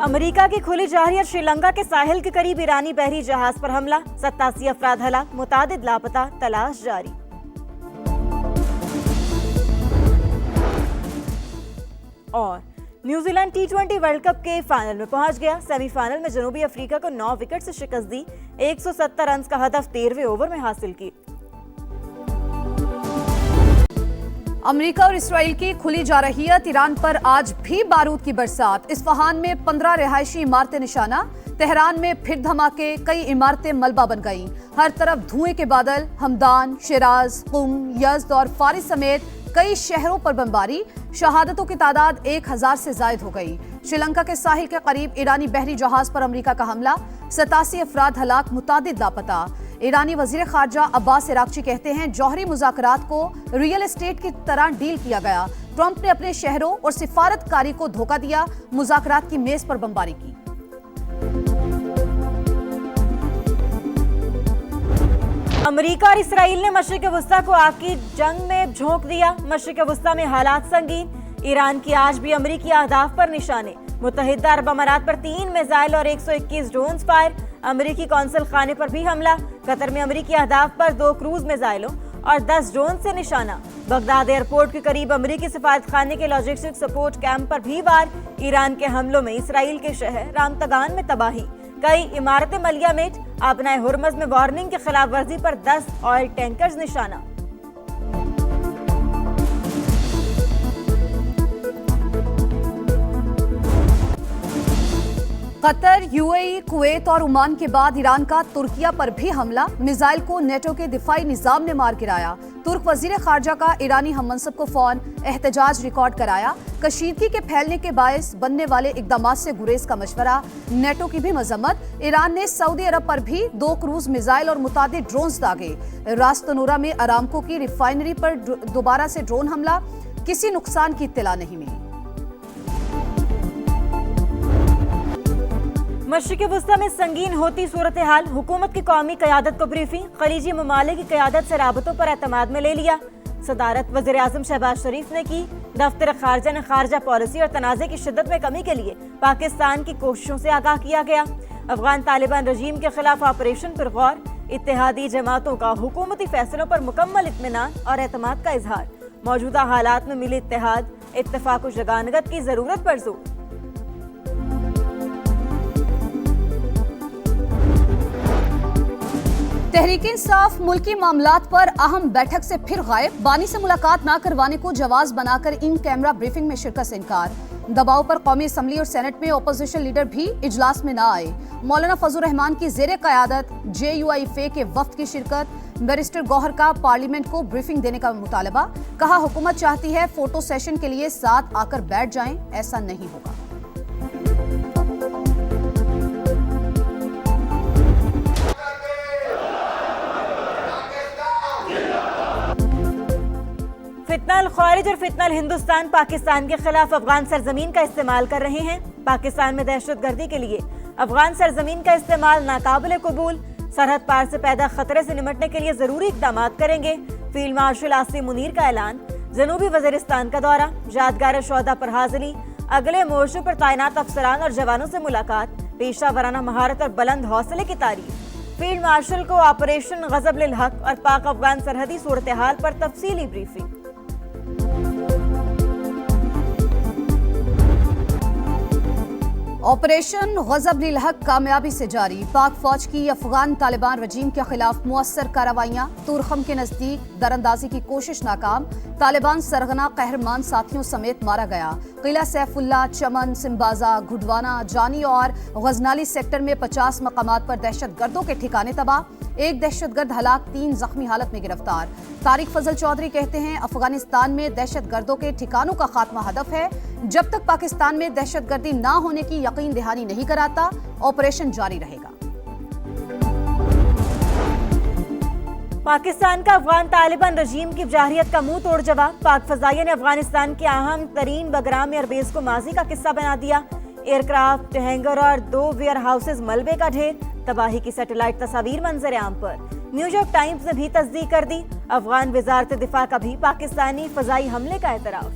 America की खुली जारहियत श्रीलंका के साहिल के करीब ईरानी बहरी जहाज पर हमला, 87 अफराद हलाक, मुतादिद लापता, तलाश जारी। और न्यूजीलैंड T20 वर्ल्ड कप के फाइनल में पहुंच गया। सेमीफाइनल में जनूबी अफ्रीका को 9 विकेट से शिकस्त दी, 170 रन का हदफ 13वें ओवर में हासिल की। अमेरिका और इसराइल की खुली जारहियत, ईरान पर आज भी बारूद की बरसात। इस्फहान में 15 रिहायशी इमारतें निशाना, तेहरान में फिर धमाके, कई इमारतें मलबा बन गईं। हर तरफ धुएं के बादल, हमदान, शिराज, कुम, यज़्द और फारिस समेत कई शहरों पर बमबारी। शहादतों की तादाद 1000 से जायद हो गई। श्रीलंका के साहिल के करीब ईरानी बहरी जहाज पर अमेरिका का हमला, 87 अफराद हलाक, मुतादिद लापता। ईरानी वजीर खारजा अब्बास इराक्ची कहते हैं जौहरी मुज़ाकरात को रियल एस्टेट की तरह डील किया गया। ट्रंप ने अपने शहरों और सिफारतकारी को धोखा दिया, मुज़ाकरात की मेज पर बमबारी की। अमेरिका और इसराइल ने मशरिक वस्ता को आग की जंग में झोंक दिया। मशरिक वस्ता में हालात संगीन, ईरान की आज भी अमेरिकी अहदाफ पर निशाने। मुत्तहिदा अरब अमारात पर 3 मिसाइल और 121 ड्रोन फायर। अमेरिकी कौंसल खाने पर भी हमला। कतर में अमेरिकी अहदाफ पर 2 क्रूज मिसाइलों और 10 ड्रोन से निशाना। बगदाद एयरपोर्ट के करीब अमेरिकी सफारत खाने के लॉजिस्टिक सपोर्ट कैंप पर भी वार। ईरान के हमलों में इसराइल के शहर रामतगान में तबाही, कई इमारतें मलियामेट। आपनाए हुर्मज में वार्निंग की खिलाफ वर्जी पर 10 ऑयल टैंकर्स निशाना। कतर, यूएई, कुवैत और ओमान के बाद ईरान का तुर्किया पर भी हमला। मिसाइल को नेटो के दिफाई निजाम ने मार गिराया। तुर्क वजीर खारजा का ईरानी हममनसब को फोन, एहतजाज रिकॉर्ड कराया। कशीदगी के फैलने के बायस बनने वाले इकदामात से गुरेज का मशवरा। नेटो की भी मजम्मत। ईरान ने सऊदी अरब पर भी 2 क्रूज मिसाइल और मुतादिद ड्रोन्स दागे। रास्तनूरा में अरामको की रिफाइनरी पर दोबारा से ड्रोन हमला, किसी नुकसान की इत्तला नहीं मिली। मशरिक वस्ता में संगीन होती सूरत हाल, हुकूमत की कौमी क़यादत को ब्रीफिंग। खलीजी ममालिक की क़यादत से राबतों पर एतमाद में ले लिया। सदारत वज़ीर आज़म शहबाज शरीफ ने की। दफ्तर खारजा ने खारजा पॉलिसी और तनाज़े की शिद्दत में कमी के लिए पाकिस्तान की कोशिशों से आगाह किया गया। अफगान तालिबान रजीम के खिलाफ ऑपरेशन पर गौर। इत्तेहादी जमातों का हुकूमती फैसलों पर मुकम्मल इत्मीनान और एतमाद का इजहार। मौजूदा हालात में मिली इत्तेहाद, इत्तफाक व जगानगत की जरूरत पर जोर। तहरीक-ए-इंसाफ मुल्की मामलात पर अहम बैठक से फिर गायब। बानी से मुलाकात न करवाने को जवाज बनाकर इन कैमरा ब्रीफिंग में शिरकत से इनकार। दबाव पर कौमी असम्बली और सेनेट में अपोजिशन लीडर भी इजलास में न आए। मौलाना फजल रहमान की जेर क़यादत JUIFA के वफ्द की शिरकत। बैरिस्टर गौहर का पार्लियामेंट को ब्रीफिंग देने का मुतालबा। कहा हुकूमत चाहती है फोटो सेशन के लिए साथ आकर बैठ जाएं, ऐसा नहीं होगा। फितनल ख्वारिज और फितनल हिंदुस्तान पाकिस्तान के खिलाफ अफगान सरजमीन का इस्तेमाल कर रहे हैं। पाकिस्तान में दहशतगर्दी के लिए अफगान सरजमीन का इस्तेमाल नाकाबिले कबूल। सरहद पार से पैदा खतरे से निपटने के लिए जरूरी इकदाम करेंगे। फील्ड मार्शल आसिम मुनीर का ऐलान। जनूबी वजीरिस्तान का दौरा, यादगार शोहदा पर हाजिरी। अगले मोर्चों पर तैनात अफसरान और जवानों से मुलाकात। पेशा वराना महारत और बुलंद हौसले की तारीफ। फील्ड मार्शल को ऑपरेशन गजब लिल हक और पाक अफगान सरहदी सूरत हाल पर तफसीली ब्रीफिंग। ऑपरेशन गजब लिल हक कामयाबी से जारी। पाक फौज की अफगान तालिबान रजीम के खिलाफ मुअस्सर कार्रवाइयां। तुरखम के नजदीक दरअंदाजी की कोशिश नाकाम। तालिबान सरगना कहरमान साथियों समेत मारा गया। किला सैफुल्ला, चमन, सिम्बाजा, घुडवाना, जानी और गजनाली सेक्टर में 50 मकामात पर दहशतगर्दों के ठिकाने तबाह। एक दहशतगर्द हलाक, 3 जख्मी हालत में गिरफ्तार। तारिक फजल चौधरी कहते हैं अफगानिस्तान में दहशतगर्दों के ठिकानों का खात्मा हदफ है। जब तक पाकिस्तान में दहशतगर्दी ना होने की यकीन दहानी नहीं कराता, ऑपरेशन जारी रहेगा। पाकिस्तान का अफगान तालिबान रजीम की जारहियत का मुंह तोड़ जवाब। पाक फजाइया ने अफगानिस्तान के अहम तरीन बगराम एयरबेस को माजी का किस्सा बना दिया। एयरक्राफ्ट, हैंगर और 2 वेयर हाउसेज मलबे का ढेर। तबाही की सैटेलाइट तस्वीर मंजर आम पर। न्यूयॉर्क टाइम्स ने भी तस्दीक कर दी। अफगान वजारत दिफा का भी पाकिस्तानी फजाई हमले का एतराफ।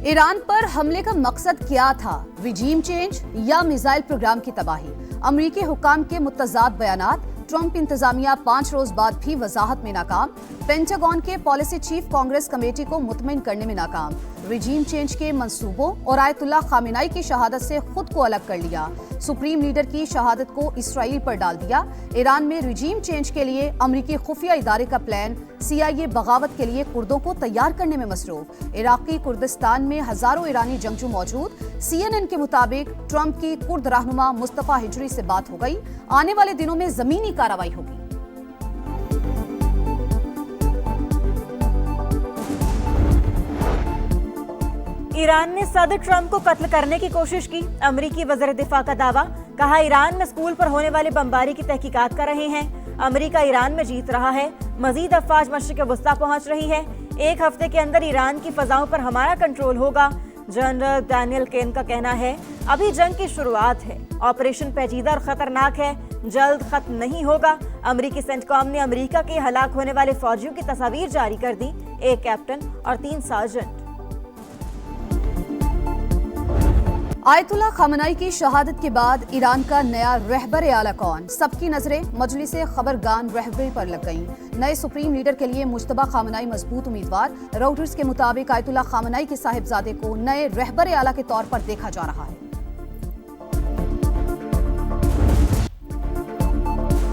ईरान पर हमले का मकसद क्या था? रिजीम चेंज या मिसाइल प्रोग्राम की तबाही? अमरीकी हुक्काम के मुतजाद बयानात, ट्रंप इंतजामिया 5 रोज बाद भी वजाहत में नाकाम, पेंटागन के पॉलिसी चीफ कांग्रेस कमेटी को मुतमिन करने में नाकाम, रिजीम चेंज के मंसूबों और आयतुल्लाह खामेनी की शहादत से खुद को अलग कर लिया, सुप्रीम लीडर की शहादत को इसराइल पर डाल दिया, ईरान में रिजीम चेंज के लिए अमरीकी खुफिया इदारे का प्लान, CIA बगावत के लिए कुर्दों को तैयार करने में मसरूफ, इराकी कुर्दिस्तान में हजारों ईरानी जंगजू मौजूद, CNN के मुताबिक ट्रंप की कुर्द रहनुमा मुस्तफा हिजरी से बात हो गई, आने वाले दिनों में जमीनी कार्रवाई होगी। ईरान ने सदर ट्रंप को कत्ल करने की कोशिश की, अमरीकी वज़ीर दिफा का दावा, कहा ईरान में स्कूल पर होने वाली बमबारी की तहकीकात कर रहे हैं, अमरीका ईरान में जीत रहा है, मजीद अफवाज मशरिक़ वस्ता पहुंच रही है, 1 हफ्ते के अंदर ईरान की फजाओं पर हमारा कंट्रोल होगा। जनरल डैनियल केन का कहना है, अभी जंग की शुरुआत है, ऑपरेशन पेचीदा और खतरनाक है, जल्द खत्म नहीं होगा। अमरीकी सेंटकॉम ने अमरीका के हलाक होने वाले फौजियों की तस्वीर जारी कर दी, 1 कैप्टन और 3 सार्जेंट। आयतुल्लाह खामेनी की शहादत के बाद ईरान का नया रहबर आला कौन? सबकी नजरें मजलिस खबरगान रहबरी पर लग गईं। नए सुप्रीम लीडर के लिए मुश्तबा खामेनी मजबूत उम्मीदवार। राउटर्स के मुताबिक आयतुल्लाह खामेनी के साहिबजादे को नए रहबर आला के तौर पर देखा जा रहा है।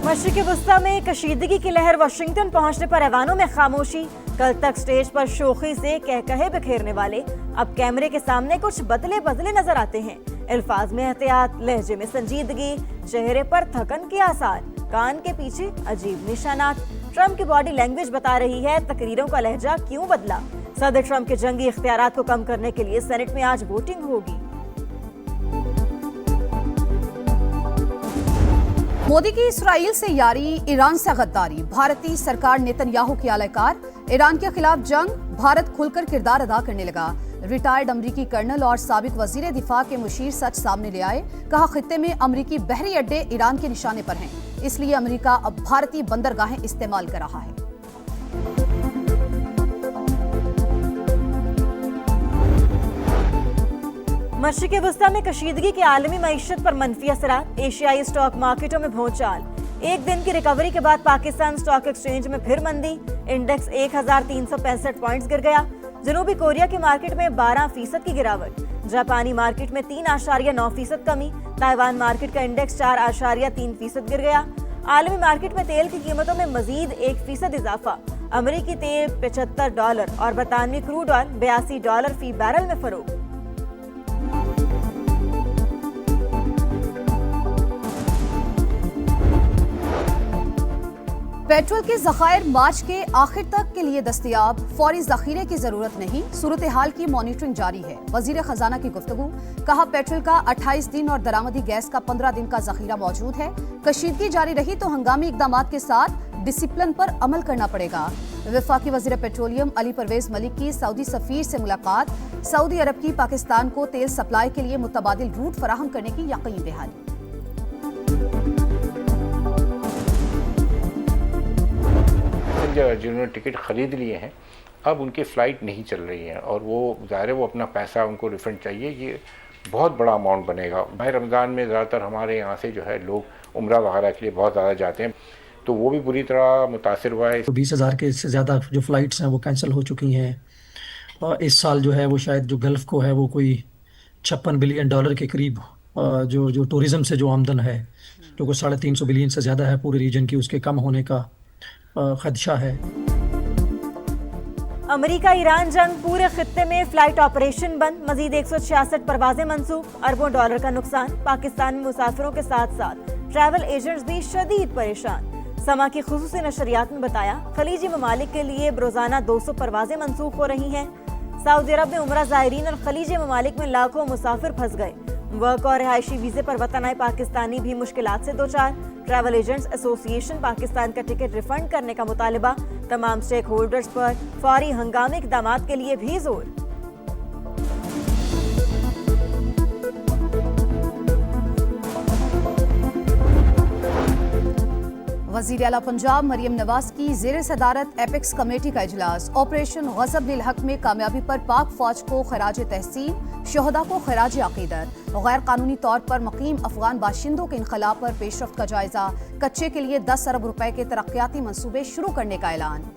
मशरिक़ वस्ता में कशीदगी की लहर, वाशिंगटन पहुंचने पर ऐवानों में खामोशी। कल तक स्टेज पर शोखी से कहकहे बिखेरने वाले अब कैमरे के सामने कुछ बदले बदले नजर आते हैं। अल्फाज में एहतियात, लहजे में संजीदगी, चेहरे पर थकन के आसार, कान के पीछे अजीब निशानात। ट्रंप की बॉडी लैंग्वेज बता रही है तकरीरों का लहजा क्यों बदला। सदर ट्रंप के जंगी इख्तियारात को कम करने के लिए सेनेट में आज वोटिंग होगी। मोदी की इसराइल से यारी, ईरान से गद्दारी, भारतीय सरकार नेतन्याहू की आलाकार। ईरान के खिलाफ जंग, भारत खुलकर किरदार अदा करने लगा। रिटायर्ड अमरीकी कर्नल और साबिक वजीर दिफा के मुशीर सच सामने ले आए, कहा खित्ते में अमरीकी बहरी अड्डे ईरान के निशाने पर हैं, इसलिए अमरीका अब भारतीय बंदरगाहें इस्तेमाल कर रहा है। मशरिक़ वस्ता में कशीदगी के आलमी मईशत पर मनफी असरात, एशियाई स्टॉक मार्केटों में भौचाल। एक दिन की रिकवरी के बाद पाकिस्तान स्टॉक एक्सचेंज में फिर मंदी, इंडेक्स 1365 पॉइंट्स गिर गया। जनूबी कोरिया की मार्केट में 12% की गिरावट, जापानी मार्केट में 3.9% कमी, ताइवान मार्केट का इंडेक्स 4.3% गिर गया। आलमी मार्केट में तेल की कीमतों में मजीद 1% इजाफा, अमरीकी तेल $75 और बरतानवी क्रूड ऑयल $82 फी बैरल में फरोख्त। पेट्रोल के ज़खायर मार्च के आखिर तक के लिए दस्तयाब, फौरी जखीरे की जरूरत नहीं, सूरत हाल की मॉनिटरिंग जारी है। वजीर खजाना की गुफ्तगू, कहा पेट्रोल का 28 दिन और दरामदी गैस का 15 दिन का जखीरा मौजूद है। कशीदगी जारी रही तो हंगामी इकदामात के साथ डिसिप्लिन पर अमल करना पड़ेगा। वफाकी वजीर पेट्रोलियम अली परवेज मलिक की सऊदी सफीर से मुलाकात, सऊदी अरब की पाकिस्तान को तेल सप्लाई के लिए मुतबादिल रूट फराहम करने की यकीन दहानी। जिन्होंने टिकट खरीद लिए हैं अब उनकी फ़्लाइट नहीं चल रही है और वो ज़ाहिर है वो अपना पैसा उनको रिफ़ंड चाहिए। ये बहुत बड़ा अमाउंट बनेगा। भाई रमज़ान में ज़्यादातर हमारे यहाँ से जो है लोग उम्रा वगैरह के लिए बहुत ज़्यादा जाते हैं, तो वो भी बुरी तरह मुतासिर हुआ है। तो 20,000 के से ज़्यादा जो फ़्लाइट्स हैं वो कैंसिल हो चुकी हैं और इस साल जो है वो शायद जो गल्फ़ को है वो कोई $56 बिलियन के करीब जो टूरिज़म से जो आमदन है जो कुछ 350 बिलियन से ज़्यादा है पूरे रीजन की, उसके कम होने का खदशा है। अमेरिका ईरान जंग, पूरे खित्ते में फ्लाइट ऑपरेशन बंद, मजीद 166 परवाजें मंसूख, अरबों डॉलर का नुकसान। पाकिस्तान में मुसाफिरों के साथ साथ ट्रैवल एजेंट्स भी शदीद परेशान। समा की खुसूसी नशरियात में बताया, खलीजी ममालिक के लिए रोजाना 200 परवाजें मंसूख हो रही हैं। सऊदी अरब में उमरा ज़ायरीन और खलीजी ममालिक में लाखों मुसाफिर फंस गए। वर्क और रिहायशी वीजे पर वतन आए पाकिस्तानी भी मुश्किलात से दो चार। ट्रैवल एजेंट्स एसोसिएशन पाकिस्तान का टिकट रिफंड करने का मुतालिबा, तमाम स्टेक होल्डर्स पर फौरी हंगामी इक़दामात के लिए भी जोर। वजीर आला पंजाब मरियम नवाज की जेर सदारत एपेक्स कमेटी का इजलास। ऑपरेशन गज़ब बिल हक में कामयाबी पर पाक फौज को खराज तहसीन, शहदा को खराज अकीदत। गैर कानूनी तौर पर मुकीम अफगान बाशिंदों के इनखला पर पेशरफ्त का जायजा। कच्चे के लिए 10 अरब रुपए के तरक्याती मंसूबे शुरू करने का ऐलान।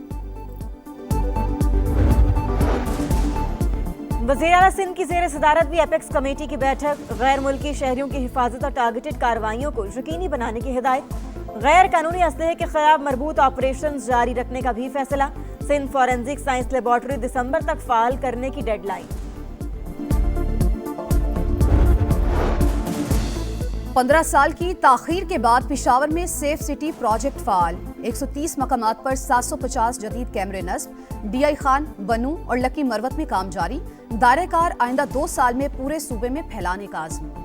वज़ीर आला सिंध की जेर सदारत भी एपेक्स कमेटी की बैठक। गैर मुल्की शहरियों की हिफाजत और टारगेटेड कार्रवाइयों को यकीनी बनाने की हिदायत। गैर कानूनी असलहे के खिलाफ मरबूत ऑपरेशन जारी रखने का भी फैसला। सिंध फॉरेंसिक साइंस लेबॉर्ट्री दिसंबर तक फाल करने की डेडलाइन। 15 साल की ताखीर के बाद पेशावर में सेफ सिटी प्रोजेक्ट फाल। 130 मकामात पर 750 जदीद कैमरे नस्ब। डीआई खान, बनू और लकी मरवत में काम जारी। दायरेकार आइंदा 2 साल में पूरे सूबे में फैलाने का आज़म।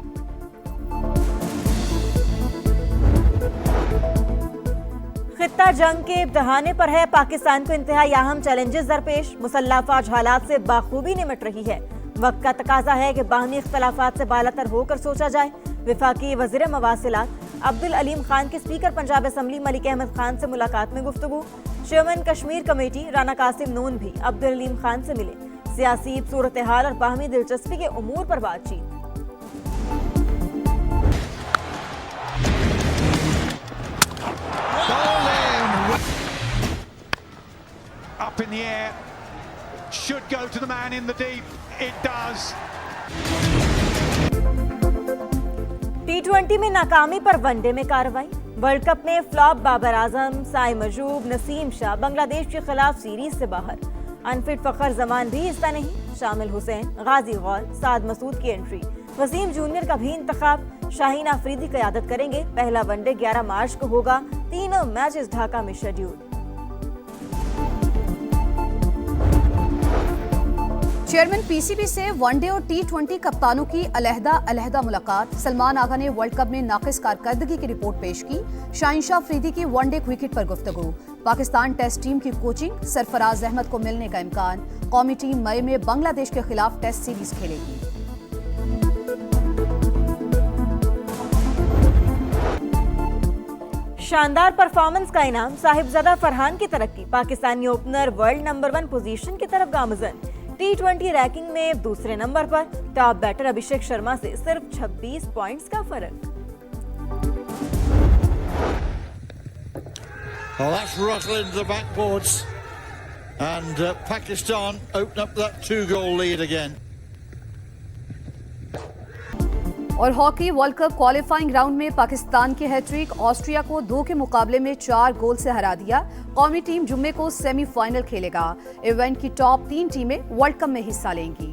खित्ता जंग के इब्तिहाने पर है। पाकिस्तान को इंतहाई अहम चैलेंजेस दरपेश। मुसल्लह फौज हालात से बाखूबी निमट रही है। वक्त का तकाजा है कि बाहमी इख्तलाफात से बालातर होकर सोचा जाए। विफाकी वज़ीर मवासिलात अब्दुल अलीम खान की स्पीकर पंजाब असम्बली मलिक अहमद खान से मुलाकात में गुफ्तगू। चेयरमैन कश्मीर कमेटी राना कासिम नून भी अब्दुल अलीम खान से मिले। सियासी सूरत हाल और बाहमी दिलचस्पी के उमूर पर बातचीत। Up in the air, should go to the man in the deep. It does. T20 में नाकामी पर वनडे में कार्रवाई। वर्ल्ड कप में फ्लॉप बाबर आजम, साई मजूब, नसीम शाह बांग्लादेश के खिलाफ सीरीज से बाहर। अनफिट फखर जमान भी हिस्सा नहीं। शामिल हुसैन, गाजी गौल, साद मसूद की एंट्री। वसीम जूनियर का भी इंतखाब। शाहीन आफरीदी क़यादत करेंगे। पहला वनडे 11 मार्च को होगा। 3 मैचेस ढाका में शेड्यूल। चेयरमैन पीसीबी से वनडे और T20 कप्तानों की अलहदा मुलाकात। सलमान आगा ने वर्ल्ड कप में नाकिस कारकर्दगी की रिपोर्ट पेश की। शाहिनशाह अफरीदी की वनडे क्रिकेट पर गुफ्तगू। पाकिस्तान टेस्ट टीम की कोचिंग, सरफराज अहमद को मिलने का इम्कान। कौमी टीम मई में बांग्लादेश के खिलाफ टेस्ट सीरीज खेलेगी। शानदार परफॉर्मेंस का इनाम साहिबजादा फरहान की तरक्की। Pakistani opener world number 1 position की तरफ गामजन। T20 रैंकिंग में दूसरे नंबर पर। टॉप बैटर अभिषेक शर्मा से सिर्फ 26 पॉइंट्स का फर्क। Oh, that's rattling the backboards, and Pakistan open up that 2-goal lead again. और hockey world cup qualifying round में पाकिस्तान की हैट्रिक। ऑस्ट्रिया को 2 के मुकाबले में 4 गोल से हरा दिया। कौमी टीम जुम्मे को सेमीफाइनल खेलेगा। इवेंट की टॉप 3 टीमें वर्ल्ड कप में हिस्सा लेंगी।